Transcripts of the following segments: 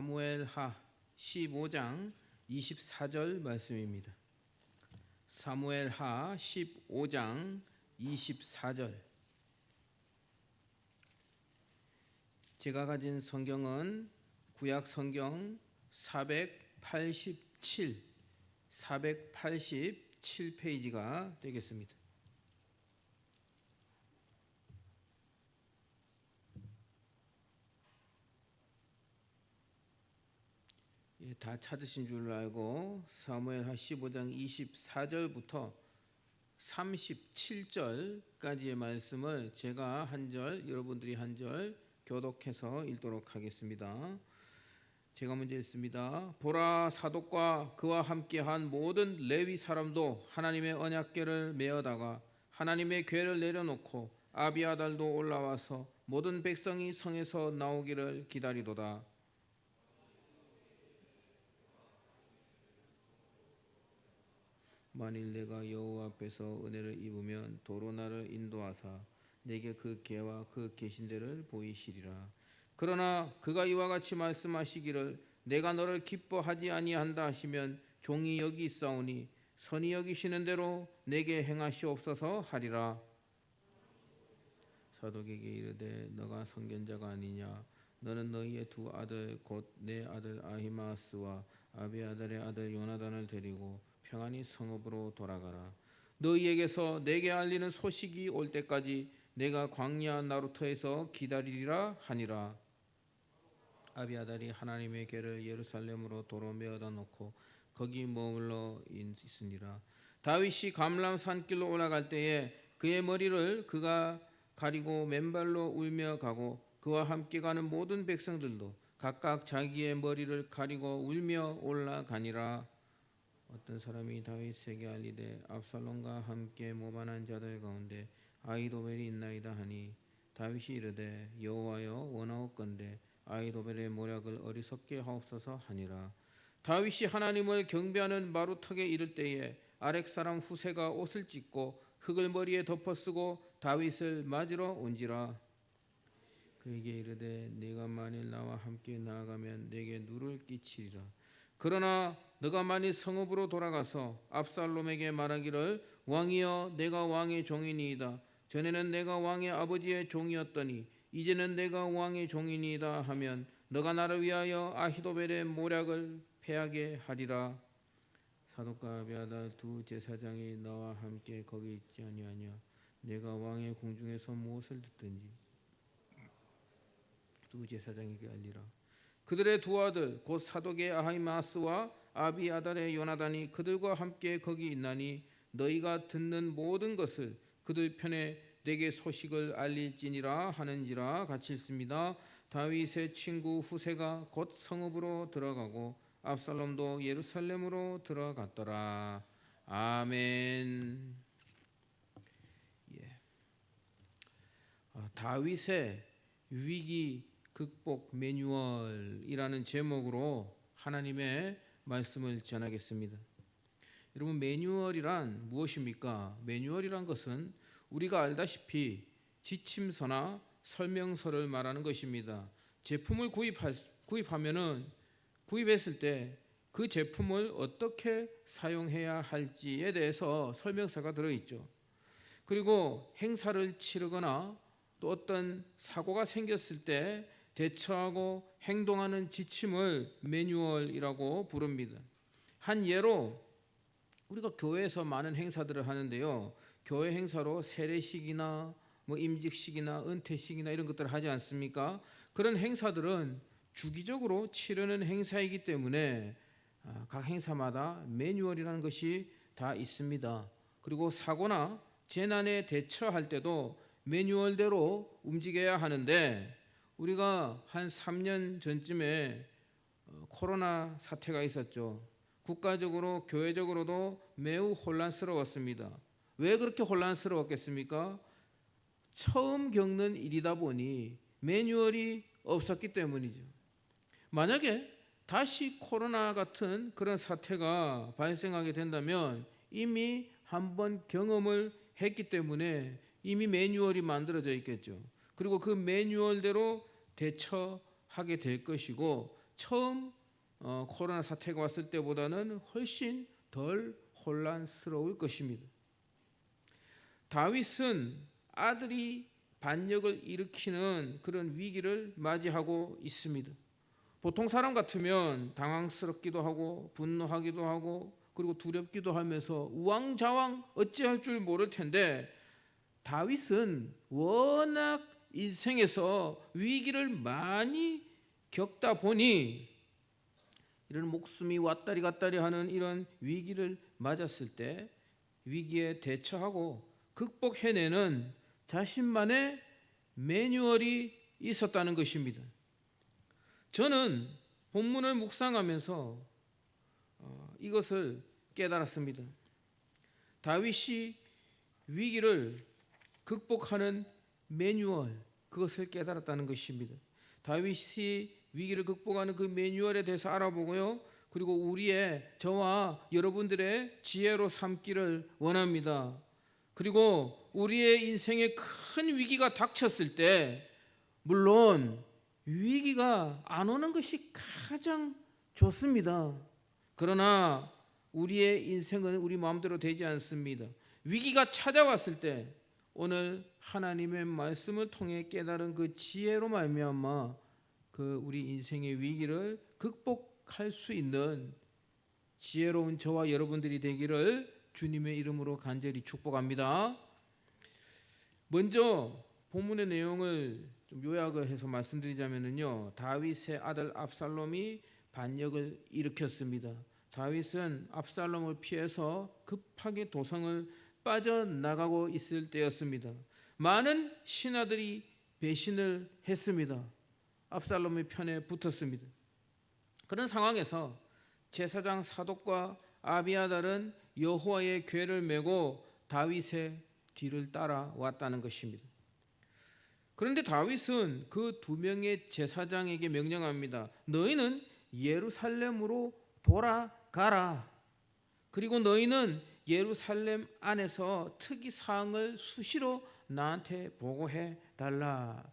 사무엘하 15장 24절 말씀입니다. 사무엘하 15장 24절. 제가 가진 성경은 구약 성경 487페이지가 되겠습니다. 다 찾으신 줄 알고 사무엘하 15장 24절부터 37절까지의 말씀을 제가 한 절, 여러분들이 한 절 교독해서 읽도록 하겠습니다. 제가 먼저 읽습니다. 보라, 사독과 그와 함께한 모든 레위 사람도 하나님의 언약궤를 메어다가 하나님의 궤를 내려놓고 아비아달도 올라와서 모든 백성이 성에서 나오기를 기다리도다. 만일 내가 여호와 앞에서 은혜를 입으면 도로 나를 인도하사 내게 그 궤와 그 계신대를 보이시리라. 그러나 그가 이와 같이 말씀하시기를 내가 너를 기뻐하지 아니한다 하시면 종이 여기 있사오니 선히 여기시는 대로 내게 행하시옵소서 하리라. 사독에게 이르되 너가 선견자가 아니냐. 너는 너희의 두 아들 곧 내 아들 아히마스와 아비아달의 아들 요나단을 데리고 평안히 성읍으로 돌아가라. 너희에게서 내게 알리는 소식이 올 때까지 내가 광야 나루터에서 기다리리라 하니라. 아비아달이 하나님의 궤를 예루살렘으로 도로 메어다 놓고 거기 머물러 있으니라. 다윗이 감람 산길로 올라갈 때에 그의 머리를 그가 가리고 맨발로 울며 가고 그와 함께 가는 모든 백성들도 각각 자기의 머리를 가리고 울며 올라가니라. 어떤 사람이 다윗에게 알리되 압살롬과 함께 모반한 자들 가운데 아히도벨이 있나이다 하니 다윗이 이르되 여호와여 원하옵건대 아히도벨의 모략을 어리석게 하옵소서 하니라. 다윗이 하나님을 경배하는 마루턱에 이를 때에 아렉 사람 후세가 옷을 찢고 흙을 머리에 덮어쓰고 다윗을 맞으러 온지라. 그에게 이르되 네가 만일 나와 함께 나아가면 내게 누를 끼치리라. 그러나 너가 만일 성읍으로 돌아가서 압살롬에게 말하기를 왕이여 내가 왕의 종이니이다. 전에는 내가 왕의 아버지의 종이었더니 이제는 내가 왕의 종이니이다 하면 너가 나를 위하여 아히도벨의 모략을 패하게 하리라. 사독과 아비아달 두 제사장이 너와 함께 거기 있지 아니하냐. 내가 왕의 궁중에서 무엇을 듣든지 두 제사장에게 알리라. 그들의 두 아들 곧 사독의 아히마스와 아비아달의 요나단이 그들과 함께 거기 있나니 너희가 듣는 모든 것을 그들 편에 내게 소식을 알릴지니라 하는지라. 같이 읽습니다. 다윗의 친구 후세가 곧 성읍으로 들어가고 압살롬도 예루살렘으로 들어갔더라. 아멘. 다윗의 위기 극복 매뉴얼이라는 제목으로 하나님의 말씀을 전하겠습니다. 여러분, 매뉴얼이란 무엇입니까? 매뉴얼이란 것은 우리가 알다시피 지침서나 설명서를 말하는 것입니다. 제품을 구입했을 때 그 제품을 어떻게 사용해야 할지에 대해서 설명서가 들어있죠. 그리고 행사를 치르거나 또 어떤 사고가 생겼을 때 대처하고 행동하는 지침을 매뉴얼이라고 부릅니다. 한 예로 우리가 교회에서 많은 행사들을 하는데요. 교회 행사로 세례식이나 임직식이나 은퇴식이나 이런 것들을 하지 않습니까? 그런 행사들은 주기적으로 치르는 행사이기 때문에 각 행사마다 매뉴얼이라는 것이 다 있습니다. 그리고 사고나 재난에 대처할 때도 매뉴얼대로 움직여야 하는데 우리가 한 3년 전쯤에 코로나 사태가 있었죠. 국가적으로 교회적으로도 매우 혼란스러웠습니다. 왜 그렇게 혼란스러웠겠습니까? 처음 겪는 일이다 보니 매뉴얼이 없었기 때문이죠. 만약에 다시 코로나 같은 그런 사태가 발생하게 된다면 이미 한번 경험을 했기 때문에 이미 매뉴얼이 만들어져 있겠죠. 그리고 그 매뉴얼대로 대처하게 될 것이고 처음 코로나 사태가 왔을 때보다는 훨씬 덜 혼란스러울 것입니다. 다윗은 아들이 반역을 일으키는 그런 위기를 맞이하고 있습니다. 보통 사람 같으면 당황스럽기도 하고 분노하기도 하고 그리고 두렵기도 하면서 우왕좌왕 어찌할 줄 모를 텐데, 다윗은 워낙 인생에서 위기를 많이 겪다 보니 이런 목숨이 왔다리 갔다리 하는 이런 위기를 맞았을 때 위기에 대처하고 극복해내는 자신만의 매뉴얼이 있었다는 것입니다. 저는 본문을 묵상하면서 이것을 깨달았습니다. 다윗이 위기를 극복하는 매뉴얼, 그것을 깨달았다는 것입니다. 다윗이 위기를 극복하는 그 매뉴얼에 대해서 알아보고요, 그리고 저와 여러분들의 지혜로 삼기를 원합니다. 그리고 우리의 인생에 큰 위기가 닥쳤을 때, 물론 위기가 안 오는 것이 가장 좋습니다. 그러나 우리의 인생은 우리 마음대로 되지 않습니다. 위기가 찾아왔을 때 오늘 하나님의 말씀을 통해 깨달은 그 지혜로 말미암아 그 우리 인생의 위기를 극복할 수 있는 지혜로운 저와 여러분들이 되기를 주님의 이름으로 간절히 축복합니다. 먼저 본문의 내용을 좀 요약을 해서 말씀드리자면요, 다윗의 아들 압살롬이 반역을 일으켰습니다. 다윗은 압살롬을 피해서 급하게 도성을 빠져나가고 있을 때였습니다. 많은 신하들이 배신을 했습니다. 압살롬의 편에 붙었습니다. 그런 상황에서 제사장 사독과 아비아달은 여호와의 궤를 메고 다윗의 뒤를 따라왔다는 것입니다. 그런데 다윗은 그 두 명의 제사장에게 명령합니다. 너희는 예루살렘으로 돌아가라. 그리고 너희는 예루살렘 안에서 특이사항을 수시로 나한테 보고해 달라.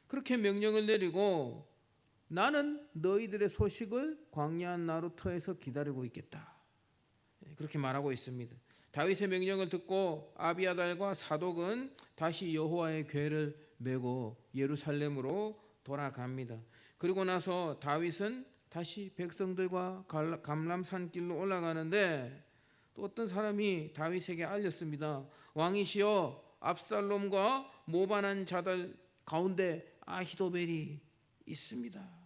그렇게 명령을 내리고 나는 너희들의 소식을 광야 나루터에서 기다리고 있겠다. 그렇게 말하고 있습니다. 다윗의 명령을 듣고 아비아달과 사독은 다시 여호와의 궤를 메고 예루살렘으로 돌아갑니다. 그리고 나서 다윗은 다시 백성들과 감람산길로 올라가는데, 또 어떤 사람이 다윗에게 알렸습니다. 왕이시여, 압살롬과 모반한 자들 가운데 아히도벨이 있습니다.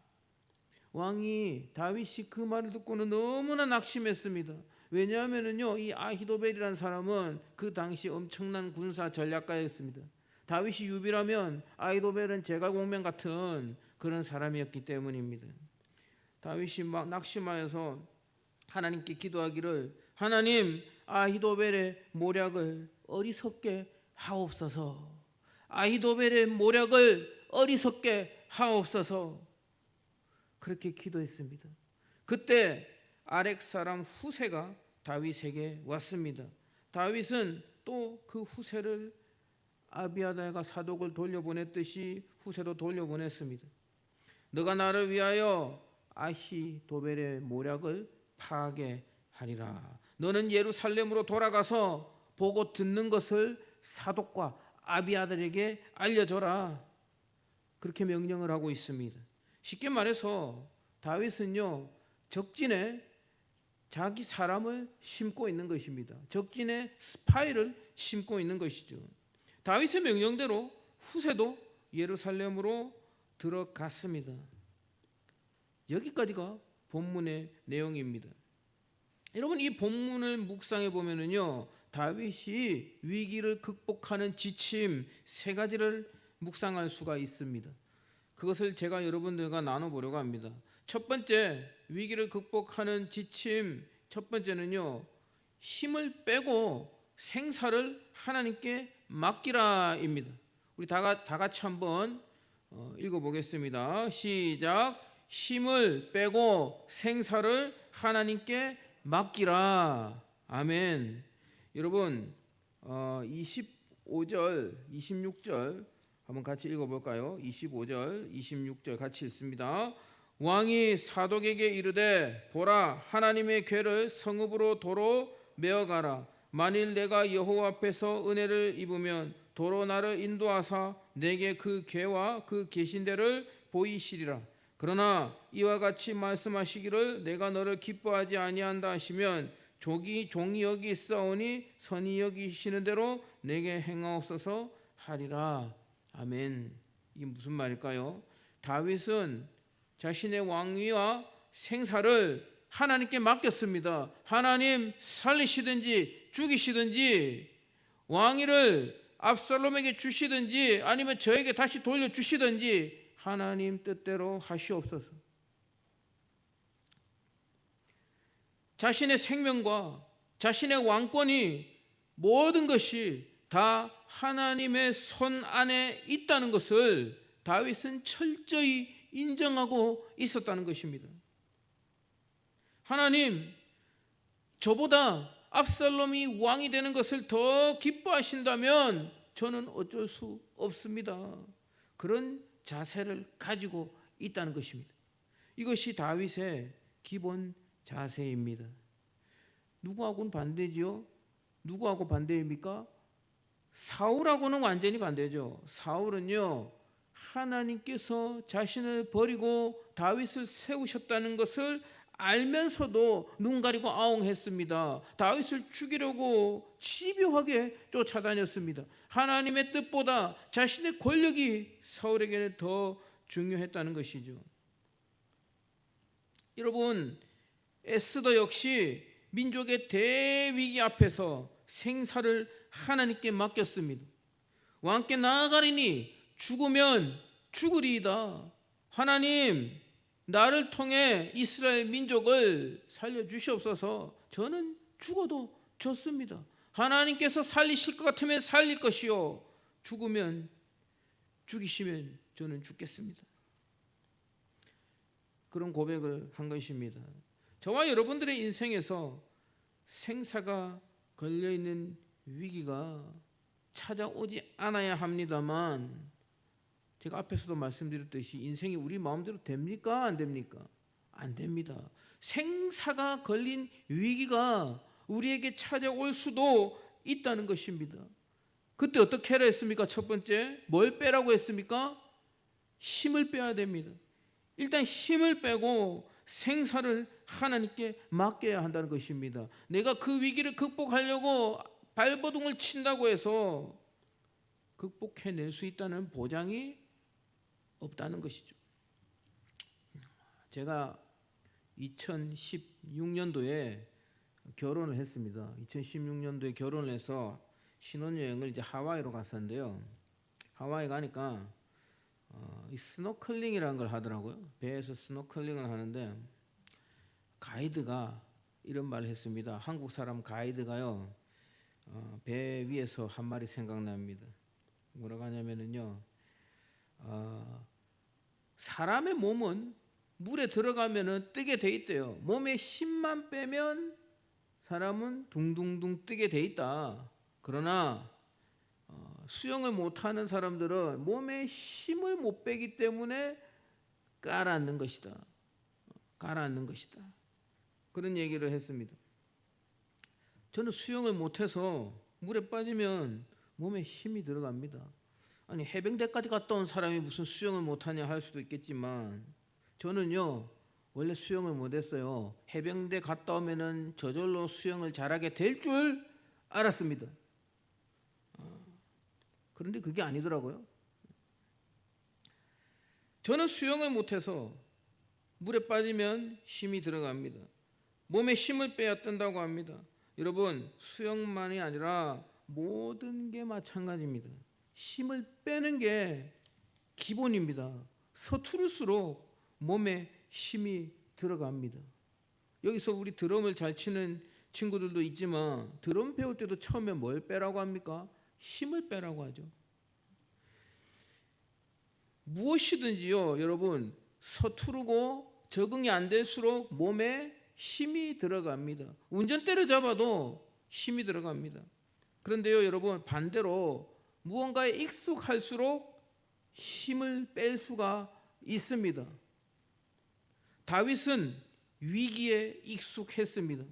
왕이 다윗이 그 말을 듣고는 너무나 낙심했습니다. 왜냐하면요, 이 아히도벨이라는 사람은 그 당시 엄청난 군사 전략가였습니다. 다윗이 유비라면 아히도벨은 제갈공명 같은 그런 사람이었기 때문입니다. 다윗이 막 낙심하여서 하나님께 기도하기를, 하나님, 아히도벨의 모략을 어리석게 하옵소서. 아히도벨의 모략을 어리석게 하옵소서. 그렇게 기도했습니다. 그때 아렉 사람 후세가 다윗에게 왔습니다. 다윗은 또 그 후세를 아비아달과 사독을 돌려보냈듯이 후세도 돌려보냈습니다. 너가 나를 위하여 아히도벨의 모략을 파괴하리라. 너는 예루살렘으로 돌아가서 보고 듣는 것을 사독과 아비아달에게 알려줘라. 그렇게 명령을 하고 있습니다. 쉽게 말해서 다윗은요, 적진에 자기 사람을 심고 있는 것입니다. 적진에 스파이를 심고 있는 것이죠. 다윗의 명령대로 후세도 예루살렘으로 들어갔습니다. 여기까지가 본문의 내용입니다. 여러분, 이 본문을 묵상해 보면은요, 다윗이 위기를 극복하는 지침 3가지를 묵상할 수가 있습니다. 그것을 제가 여러분들과 나눠보려고 합니다. 첫 번째, 위기를 극복하는 지침 첫 번째는요, 힘을 빼고 생사를 하나님께 맡기라입니다. 우리 다 같이 한번 읽어보겠습니다. 시작. 힘을 빼고 생사를 하나님께 맡기라. 아멘. 여러분, 25절, 26절 한번 같이 읽어볼까요? 25절, 26절 같이 읽습니다. 왕이 사독에게 이르되 보라 하나님의 궤를 성읍으로 도로 메어가라. 만일 내가 여호와 앞에서 은혜를 입으면 도로 나를 인도하사 내게 그 궤와 그 계신 데를 보이시리라. 그러나 이와 같이 말씀하시기를 내가 너를 기뻐하지 아니한다 하시면 종이 여기 있사오니 선이 여기시는 대로 내게 행하옵소서 하리라. 아멘. 이게 무슨 말일까요? 다윗은 자신의 왕위와 생사를 하나님께 맡겼습니다. 하나님 살리시든지 죽이시든지 왕위를 압살롬에게 주시든지 아니면 저에게 다시 돌려주시든지 하나님 뜻대로 하시옵소서. 자신의 생명과 자신의 왕권이 모든 것이 다 하나님의 손 안에 있다는 것을 다윗은 철저히 인정하고 있었다는 것입니다. 하나님, 저보다 압살롬이 왕이 되는 것을 더 기뻐하신다면 저는 어쩔 수 없습니다. 그런 자세를 가지고 있다는 것입니다. 이것이 다윗의 기본 자세입니다. 누구하고는 반대지요? 누구하고 반대입니까? 사울하고는 완전히 반대죠. 사울은요, 하나님께서 자신을 버리고 다윗을 세우셨다는 것을 알면서도 눈 가리고 아웅했습니다. 다윗을 죽이려고 집요하게 쫓아다녔습니다. 하나님의 뜻보다 자신의 권력이 사울에게는 더 중요했다는 것이죠. 여러분, 에스더 역시 민족의 대위기 앞에서 생사를 하나님께 맡겼습니다. 왕께 나아가리니 죽으면 죽으리이다. 하나님, 나를 통해 이스라엘 민족을 살려주시옵소서. 저는 죽어도 좋습니다. 하나님께서 살리실 것 같으면 살릴 것이요, 죽으면 죽이시면 저는 죽겠습니다. 그런 고백을 한 것입니다. 저와 여러분들의 인생에서 생사가 걸려있는 위기가 찾아오지 않아야 합니다만, 제가 앞에서도 말씀드렸듯이 인생이 우리 마음대로 됩니까? 안 됩니까? 안 됩니다. 생사가 걸린 위기가 우리에게 찾아올 수도 있다는 것입니다. 그때 어떻게 하라 했습니까? 첫 번째, 뭘 빼라고 했습니까? 힘을 빼야 됩니다. 일단 힘을 빼고 생사를 하나님께 맡겨야 한다는 것입니다. 내가 그 위기를 극복하려고 발버둥을 친다고 해서 극복해낼 수 있다는 보장이 없다는 것이죠. 제가 2016년도에 결혼을 했습니다. 2016년도에 결혼을 해서 신혼여행을 이제 하와이로 갔었는데요. 하와이 가니까 이 스노클링이라는 걸 하더라고요. 배에서 스노클링을 하는데 가이드가 이런 말을 했습니다. 한국 사람 가이드가요, 배 위에서 한 말이 생각납니다. 뭐라고 하냐면요, 사람의 몸은 물에 들어가면 뜨게 돼 있대요. 몸에 힘만 빼면 사람은 둥둥둥 뜨게 돼 있다. 그러나 수영을 못하는 사람들은 몸에 힘을 못 빼기 때문에 가라앉는 것이다. 가라앉는 것이다. 그런 얘기를 했습니다. 저는 수영을 못해서 물에 빠지면 몸에 힘이 들어갑니다. 아니, 해병대까지 갔다 온 사람이 무슨 수영을 못하냐 할 수도 있겠지만, 저는요 원래 수영을 못했어요. 해병대 갔다 오면은 저절로 수영을 잘하게 될 줄 알았습니다. 그런데 그게 아니더라고요. 저는 수영을 못해서 물에 빠지면 힘이 들어갑니다. 몸에 힘을 빼야 뜬다고 합니다. 여러분, 수영만이 아니라 모든 게 마찬가지입니다. 힘을 빼는 게 기본입니다. 서투를수록 몸에 힘이 들어갑니다. 여기서 우리 드럼을 잘 치는 친구들도 있지만, 드럼 배울 때도 처음에 뭘 빼라고 합니까? 힘을 빼라고 하죠. 무엇이든지요, 여러분, 서투르고 적응이 안 될수록 몸에 힘이 들어갑니다. 운전대를 잡아도 힘이 들어갑니다. 그런데요, 여러분, 반대로 무언가에 익숙할수록 힘을 뺄 수가 있습니다. 다윗은 위기에 익숙했습니다.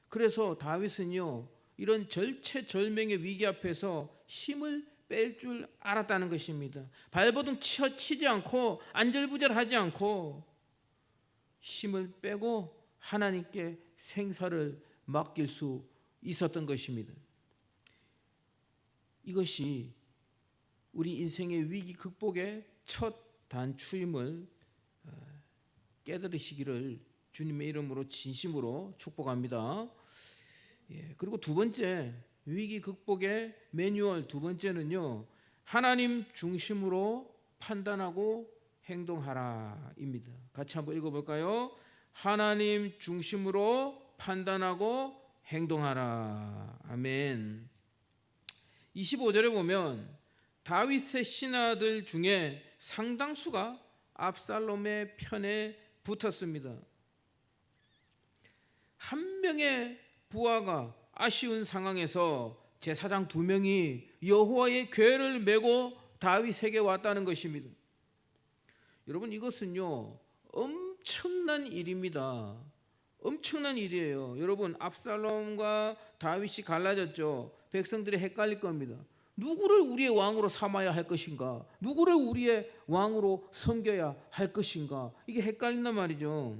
그래서 다윗은요, 이런 절체절명의 위기 앞에서 힘을 뺄 줄 알았다는 것입니다. 발버둥 치지 않고 안절부절하지 않고 힘을 빼고 하나님께 생사를 맡길 수 있었던 것입니다. 이것이 우리 인생의 위기 극복의 첫 단추임을 깨달으시기를 주님의 이름으로 진심으로 축복합니다. 그리고 두 번째, 위기 극복의 매뉴얼 두 번째는요, 하나님 중심으로 판단하고 행동하라입니다. 같이 한번 읽어볼까요? 하나님 중심으로 판단하고 행동하라. 아멘. 25절에 보면 다윗의 신하들 중에 상당수가 압살롬의 편에 붙었습니다. 한 명의 부하가 아쉬운 상황에서 제사장 2명이 여호와의 궤를 메고 다윗에게 왔다는 것입니다. 여러분, 이것은요 엄청난 일입니다. 엄청난 일이에요. 여러분, 압살롬과 다윗이 갈라졌죠. 백성들이 헷갈릴 겁니다. 누구를 우리의 왕으로 삼아야 할 것인가? 누구를 우리의 왕으로 섬겨야 할 것인가? 이게 헷갈린단 말이죠.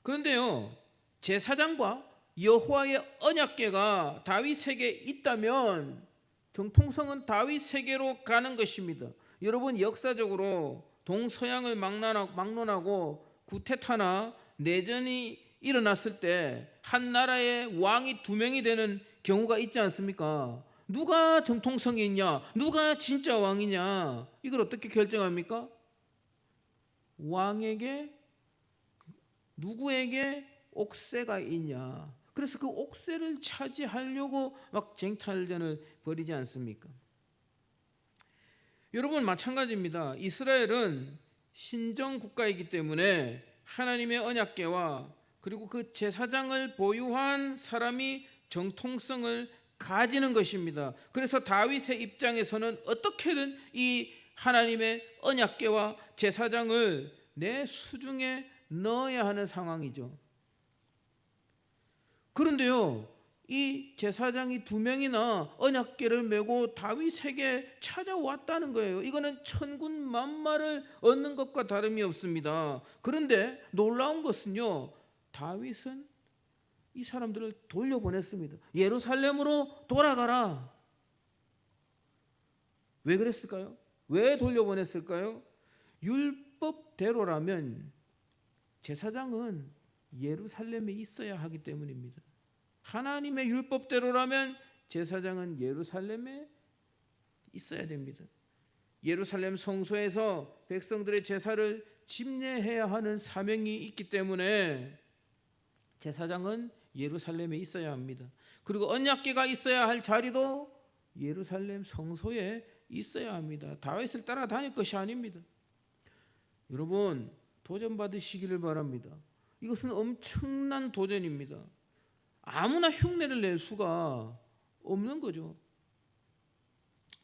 그런데요, 제사장과 여호와의 언약궤가 다윗에게 있다면 정통성은 다윗에게로 가는 것입니다. 여러분, 역사적으로 동서양을 막론하고 구테타나 내전이 일어났을 때 한 나라의 왕이 2명이 되는 경우가 있지 않습니까? 누가 정통성이 있냐? 누가 진짜 왕이냐? 이걸 어떻게 결정합니까? 왕에게, 누구에게 옥새가 있냐? 그래서 그 옥새를 차지하려고 막 쟁탈전을 벌이지 않습니까? 여러분, 마찬가지입니다. 이스라엘은 신정 국가이기 때문에 하나님의 언약궤와 그리고 그 제사장을 보유한 사람이 정통성을 가지는 것입니다. 그래서 다윗의 입장에서는 어떻게든 이 하나님의 언약궤와 제사장을 내 수중에 넣어야 하는 상황이죠. 그런데요, 이 제사장이 2명이나 언약궤를 메고 다윗에게 찾아왔다는 거예요. 이거는 천군 만마를 얻는 것과 다름이 없습니다. 그런데 놀라운 것은요, 다윗은 이 사람들을 돌려보냈습니다. 예루살렘으로 돌아가라. 왜 그랬을까요? 왜 돌려보냈을까요? 율법대로라면 제사장은 예루살렘에 있어야 하기 때문입니다. 하나님의 율법대로라면 제사장은 예루살렘에 있어야 됩니다. 예루살렘 성소에서 백성들의 제사를 집례해야 하는 사명이 있기 때문에 제사장은 예루살렘에 있어야 합니다. 그리고 언약궤가 있어야 할 자리도 예루살렘 성소에 있어야 합니다. 다윗을 따라다닐 것이 아닙니다. 여러분, 도전받으시기를 바랍니다. 이것은 엄청난 도전입니다. 아무나 흉내를 낼 수가 없는 거죠.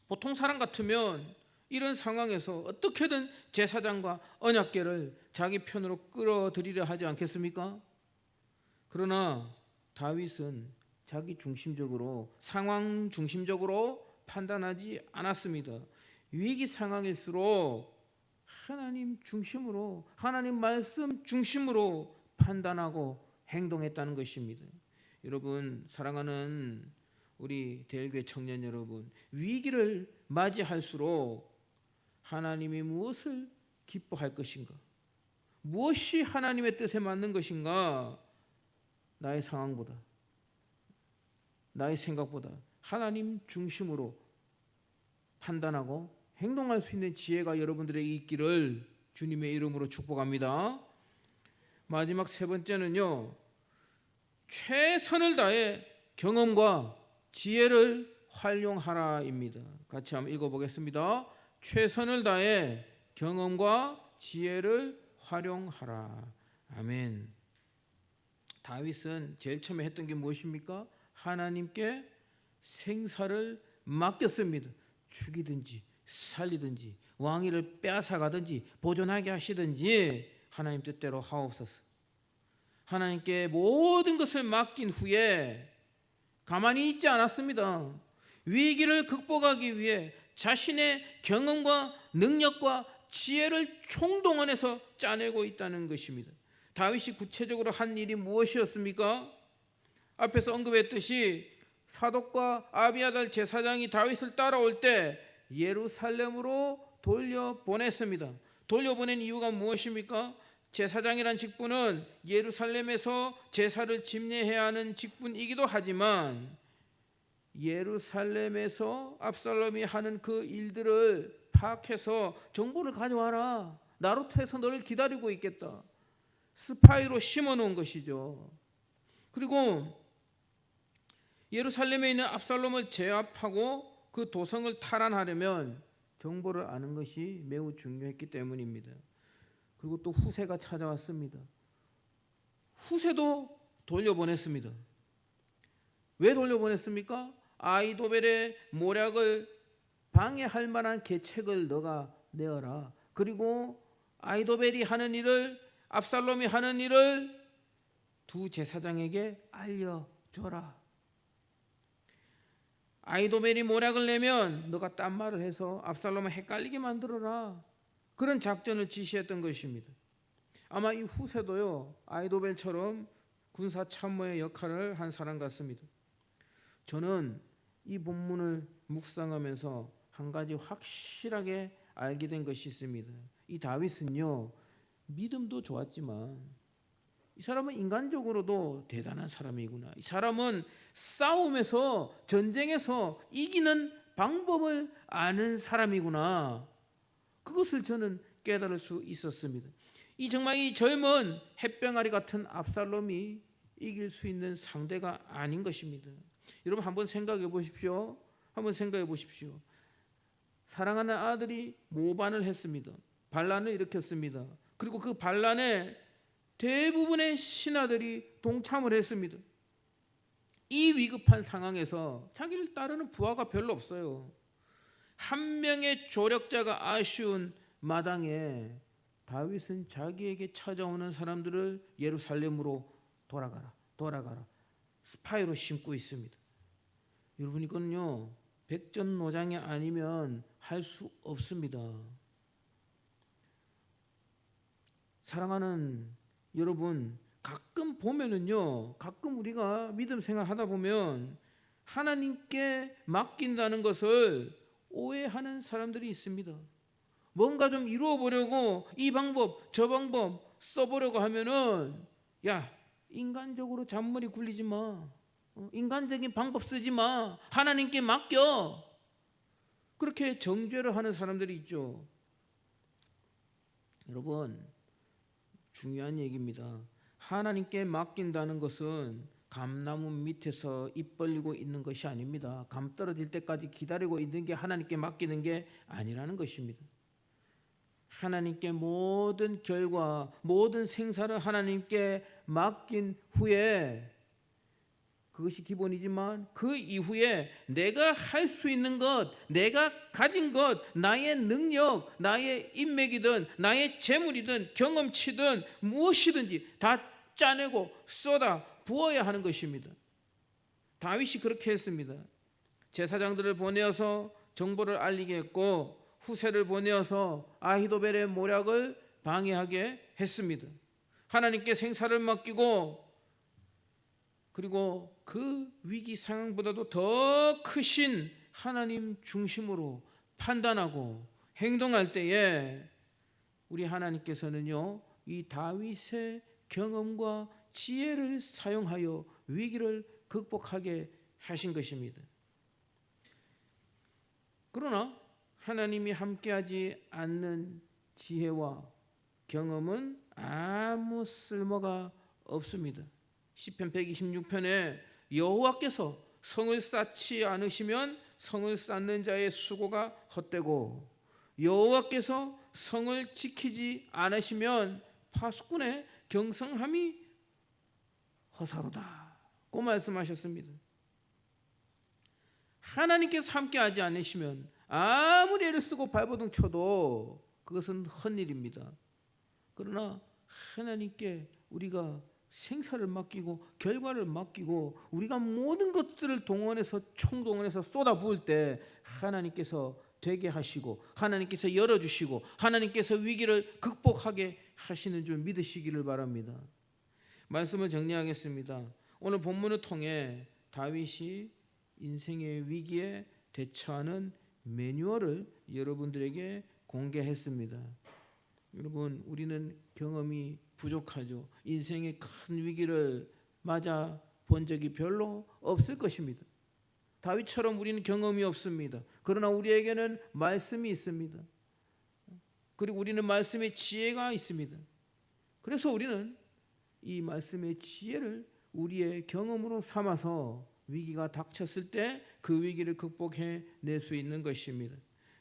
보통 사람 같으면 이런 상황에서 어떻게든 제사장과 언약궤를 자기 편으로 끌어들이려 하지 않겠습니까? 그러나 다윗은 자기 중심적으로, 상황 중심적으로 판단하지 않았습니다. 위기 상황일수록 하나님 중심으로, 하나님 말씀 중심으로 판단하고 행동했다는 것입니다. 여러분, 사랑하는 우리 대일교회 청년 여러분, 위기를 맞이할수록 하나님이 무엇을 기뻐할 것인가? 무엇이 하나님의 뜻에 맞는 것인가? 나의 상황보다, 나의 생각보다 하나님 중심으로 판단하고 행동할 수 있는 지혜가 여러분들에게 있기를 주님의 이름으로 축복합니다. 마지막 세 번째는요, 최선을 다해 경험과 지혜를 활용하라입니다. 같이 한번 읽어보겠습니다. 최선을 다해 경험과 지혜를 활용하라. 아멘. 다윗은 제일 처음에 했던 게 무엇입니까? 하나님께 생사를 맡겼습니다. 죽이든지 살리든지 왕위를 빼앗아가든지 보존하게 하시든지 하나님 뜻대로 하옵소서. 하나님께 모든 것을 맡긴 후에 가만히 있지 않았습니다. 위기를 극복하기 위해 자신의 경험과 능력과 지혜를 총동원해서 짜내고 있다는 것입니다. 다윗이 구체적으로 한 일이 무엇이었습니까? 앞에서 언급했듯이 사독과 아비아달 제사장이 다윗을 따라올 때 예루살렘으로 돌려보냈습니다. 돌려보낸 이유가 무엇입니까? 제사장이란 직분은 예루살렘에서 제사를 집례해야 하는 직분이기도 하지만 예루살렘에서 압살롬이 하는 그 일들을 파악해서 정보를 가져와라. 나루터에서 너를 기다리고 있겠다. 스파이로 심어놓은 것이죠. 그리고 예루살렘에 있는 압살롬을 제압하고 그 도성을 탈환하려면 정보를 아는 것이 매우 중요했기 때문입니다. 그리고 또 후세가 찾아왔습니다. 후세도 돌려보냈습니다. 왜 돌려보냈습니까? 아히도벨의 모략을 방해할 만한 계책을 너가 내어라. 그리고 아히도벨이 하는 일을, 압살롬이 하는 일을 두 제사장에게 알려줘라. 아히도벨이 모략을 내면 너가 딴 말을 해서 압살롬을 헷갈리게 만들어라. 그런 작전을 지시했던 것입니다. 아마 이 후세도요, 아히도벨처럼 군사 참모의 역할을 한 사람 같습니다. 저는 이 본문을 묵상하면서 한 가지 확실하게 알게 된 것이 있습니다. 이 다윗은요, 믿음도 좋았지만 이 사람은 인간적으로도 대단한 사람이구나. 이 사람은 싸움에서, 전쟁에서 이기는 방법을 아는 사람이구나. 그것을 저는 깨달을 수 있었습니다. 정말 이 젊은 햇병아리 같은 압살롬이 이길 수 있는 상대가 아닌 것입니다. 여러분 한번 생각해 보십시오. 사랑하는 아들이 모반을 했습니다. 반란을 일으켰습니다. 그리고 그 반란에 대부분의 신하들이 동참을 했습니다. 이 위급한 상황에서 자기를 따르는 부하가 별로 없어요. 한 명의 조력자가 아쉬운 마당에 다윗은 자기에게 찾아오는 사람들을 예루살렘으로 돌아가라 스파이로 심고 있습니다. 여러분 이거는요, 백전노장이 아니면 할 수 없습니다. 사랑하는 여러분, 가끔 우리가 믿음 생활하다 보면 하나님께 맡긴다는 것을 오해하는 사람들이 있습니다. 뭔가 좀 이루어 보려고 이 방법 저 방법 써보려고 하면은, 야, 인간적으로 잔머리 굴리지 마. 인간적인 방법 쓰지 마. 하나님께 맡겨. 그렇게 정죄를 하는 사람들이 있죠. 여러분, 중요한 얘기입니다. 하나님께 맡긴다는 것은 감나무 밑에서 입 벌리고 있는 것이 아닙니다. 감 떨어질 때까지 기다리고 있는 게 하나님께 맡기는 게 아니라는 것입니다. 하나님께 모든 결과, 모든 생사를 하나님께 맡긴 후에, 그것이 기본이지만 그 이후에 내가 할 수 있는 것, 내가 가진 것, 나의 능력, 나의 인맥이든 나의 재물이든 경험치든 무엇이든지 다 짜내고 쏟아 부어야 하는 것입니다. 다윗이 그렇게 했습니다. 제사장들을 보내어서 정보를 알리게 했고, 후세를 보내어서 아히도벨의 모략을 방해하게 했습니다. 하나님께 생사를 맡기고, 그리고 그 위기 상황보다도 더 크신 하나님 중심으로 판단하고 행동할 때에 우리 하나님께서는요, 이 다윗의 경험과 지혜를 사용하여 위기를 극복하게 하신 것입니다. 그러나 하나님이 함께하지 않는 지혜와 경험은 아무 쓸모가 없습니다. 시편 126편에 여호와께서 성을 쌓지 않으시면 성을 쌓는 자의 수고가 헛되고, 여호와께서 성을 지키지 않으시면 파수꾼의 경성함이 허사로다고 말씀하셨습니다. 하나님께서 함께하지 않으시면 아무리 애를 쓰고 발버둥 쳐도 그것은 헛일입니다. 그러나 하나님께 우리가 생사를 맡기고 결과를 맡기고 우리가 모든 것들을 동원해서 총동원해서 쏟아부을 때 하나님께서 되게 하시고 하나님께서 열어주시고 하나님께서 위기를 극복하게 하시는 줄 믿으시기를 바랍니다. 말씀을 정리하겠습니다. 오늘 본문을 통해 다윗이 인생의 위기에 대처하는 매뉴얼을 여러분들에게 공개했습니다. 여러분, 우리는 경험이 부족하죠. 인생의 큰 위기를 맞아 본 적이 별로 없을 것입니다. 다윗처럼 우리는 경험이 없습니다. 그러나 우리에게는 말씀이 있습니다. 그리고 우리는 말씀의 지혜가 있습니다. 그래서 우리는 이 말씀의 지혜를 우리의 경험으로 삼아서 위기가 닥쳤을 때 그 위기를 극복해 낼 수 있는 것입니다.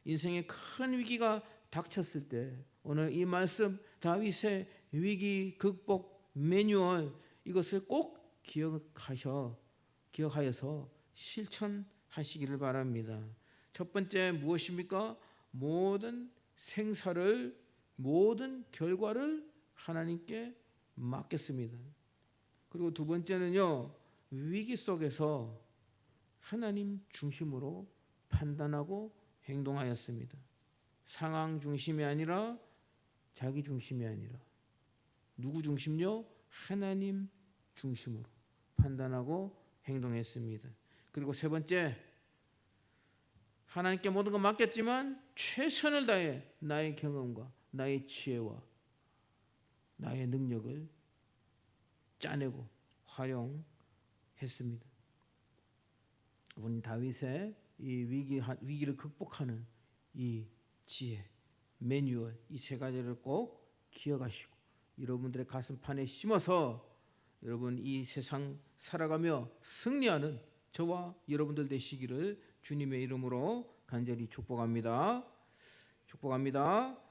인생의 큰 위기가 닥쳤을 때 오늘 이 말씀 다윗의 위기 극복 매뉴얼 이것을 꼭 기억하여서 실천하시기를 바랍니다. 첫 번째 무엇입니까? 모든 생사를 모든 결과를 하나님께 맡겼습니다. 그리고 두 번째는요, 위기 속에서 하나님 중심으로 판단하고 행동하였습니다. 상황 중심이 아니라 자기 중심이 아니라 누구 중심요? 하나님 중심으로 판단하고 행동했습니다. 그리고 세 번째, 하나님께 모든 걸 맡겼지만 최선을 다해 나의 경험과 나의 지혜와 나의 능력을 짜내고 활용했습니다. 본 다윗의 이 위기를 극복하는 이 지혜, 매뉴얼 이 세 가지를 꼭 기억하시고 여러분들의 가슴판에 심어서 여러분 이 세상 살아가며 승리하는 저와 여러분들 되시기를 주님의 이름으로 간절히 축복합니다. 축복합니다.